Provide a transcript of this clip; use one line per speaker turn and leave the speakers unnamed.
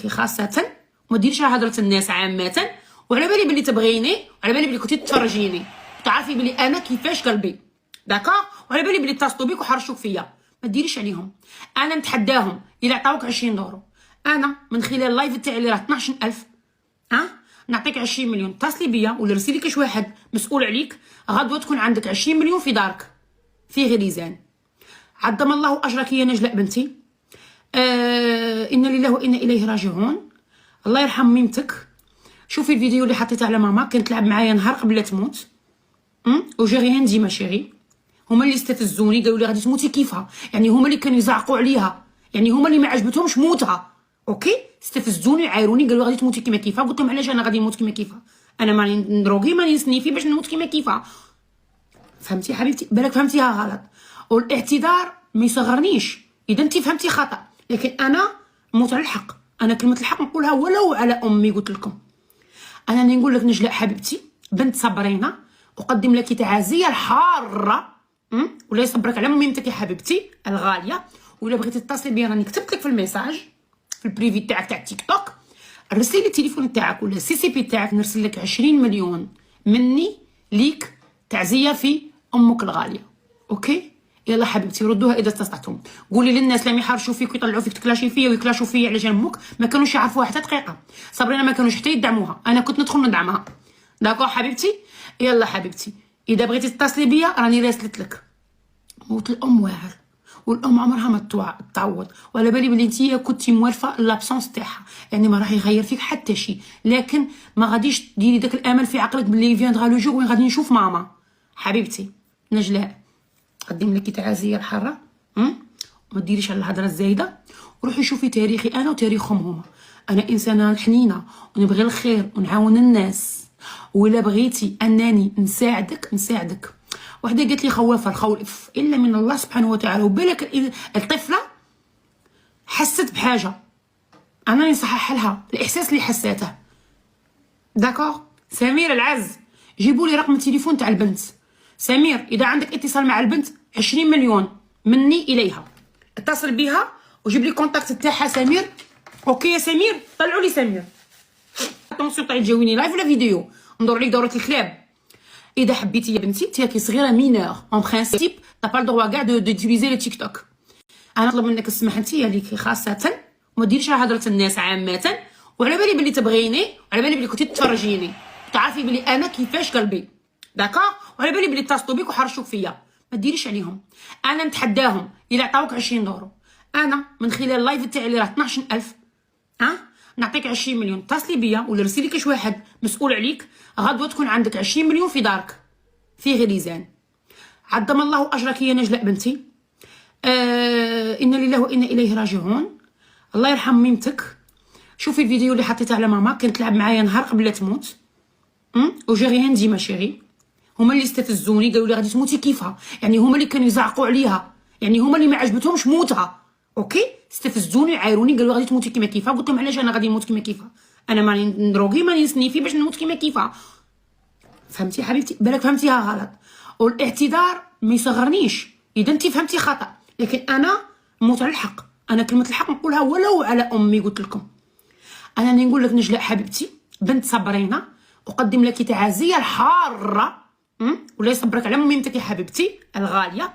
عليكي خاصه، وما ديريش على هضره الناس عامه. وعلى بالي بلي تبغيني، وعلى بالي بلي كنتي تتفرجيني، تعرفي بلي انا كيفاش قلبي داكا، وعلى بالي بلي اتصلوا بيك وحرشوك فيا. ما ديريش عليهم. انا نتحداهم الا عطاوك 20 دورو، انا من خلال اللايف تاعي اللي راه 12000 نعطيك 20 مليون. اتصلي بيا ولا رسلي لك واحد مسؤول عليك، غدوه تكون عندك 20 مليون في دارك في غليزان. عظم الله اجرك يا نجلاء بنتي. إنا لله وإنا إليه راجعون. الله يرحم ميمتك. شوفي الفيديو اللي حطيته على ماما، كانت تلعب معايا نهار قبل لا تموت. وجي ريان ديما شيري، هما اللي استفزوني قالوا لي غادي تموتي كيفها، يعني هما اللي كانوا يزعقوا عليها، يعني هما اللي ما عجبتهمش موتها. اوكي، استفزوني عايروني قالوا غادي تموتي كيما كيفها. قلت لهم علاش انا غادي نموت كيما كيفها؟ انا ماني ندروغي، ماني نسنيفي باش نموت كيما كيفها. فهمتي حبيبتي؟ بالك فهمتيها غلط. والاعتذار ما يصغرنيش اذا انت فهمتي خطا، لكن انا نموت على الحق. انا كلمه الحق نقولها ولو على امي. قلت لكم انا نقول لك نجلاء حبيبتي بنت صبرينه، اقدم لك تعازيه الحاره. ولا يصبرك على ميمتك يا حبيبتي الغاليه. ولا بغيتي تتصلي بيا راني كتبت لك في الميساج في البريفي تاعك تاع التيك توك، رسلي لي التليفون تاعك ولا السي سي بي تاعك، نرسل لك 20 مليون مني ليك تعزيه في امك الغاليه. اوكي يلا حبيبتي ردوها اذا استطعتم. قولي للناس لم يحرشوا فيك ويطلعوا فيك تكلاشي فيا ويكلاشوا فيا على جنبك، ما كانوش يعرفوها حتى دقيقه. صابرينا ما كانوش حتى يدعموها، انا كنت ندخل ندعمها. داكور حبيبتي؟ يلا حبيبتي اذا بغيتي تتصلي بيا راني راسلت لك. موت الام واعر، والام عمرها ما تعوض. وعلى بالي بلي نتيا كنتي موالفه لابسونس تاعها، يعني ما راح يغير فيك حتى شيء، لكن ما غاديش ديري داك الامل في عقلك بلي فيندغا لو جور وين غادي نشوف ماما. حبيبتي نجلاء قدم لك تعازيه الحاره، وما ديريش على الهضره الزايده، وروحي شوفي تاريخي انا وتاريخهم هما. انا انسانه حنينه ونبغي الخير ونعاون الناس، ولا بغيتي انني نساعدك. وحده قالت لي خوافه، الخوف الا من الله سبحانه وتعالى. وبالك الطفله حست بحاجه انا نصحح لها الاحساس اللي حساته. داكور سمير العز، جيبوا لي رقم التليفون تاع البنت. سمير اذا عندك اتصال مع البنت 20 مليون مني اليها، اتصل بها وجيب لي كونتاكت تاعها سمير. اوكي يا سمير؟ طلعوا لي سمير. اتونسيون طلعي تجاوبيني لايف ولا فيديو، ندور عليك دوره الكلاب. اذا حبيتي يا بنتي انت صغيره مينور اون برينسيپ تا با الدروا كاع دو تيليزي لو تيك توك. انا نطلب منك السماح انت ليكي خاصه، وما ديريش على هضره الناس عامه. وعلى بالي بلي تبغيني، وعلى بالي بلي كنتي تتفرجيني، تعرفي بلي انا كيفاش قلبي داكا، وعلى بالي بلي اتصلوا بيك وحرشوك فيا. ما ديريش عليهم. انا نتحداهم الا عطاوك 20 دورو، انا من خلال اللايف تاعي اللي راه 12000 نعطيك 20 مليون. اتصلي بيا ولا رسلي لك واحد مسؤول عليك، غدوه تكون عندك 20 مليون في دارك في غليزان. عظم الله اجرك يا نجلاء بنتي. انا لله وانا اليه راجعون. الله يرحم ميمتك. شوفي الفيديو اللي حطيته على ماما، كانت تلعب معايا نهار قبل لا تموت. وجي ريان ديما شيري، هما اللي استفزوني قالوا لي غادي تموتي كيفها، يعني هما اللي كانوا يزعقوا عليها، يعني هما اللي ما عجبتهمش موتها. اوكي، استفزوني عايروني قالوا غادي تموتي كيما كيفها. قلت لهم علاش انا غادي نموت كيما كيفها؟ انا ماني ندروغي، ماني نسنيفي باش نموت كيما كيفها. فهمتي حبيبتي؟ بالك فهمتيها غلط. والاعتذار ما يصغرنيش اذا انت فهمتي خطا، لكن انا نموت على الحق. انا كلمه الحق نقولها ولو على امي. قلت لكم انا نقول لك نجلاء حبيبتي بنت صبرينه، اقدم لك تعازيه الحاره. ولا يصبرك على ميمتك يا حبيبتي الغاليه.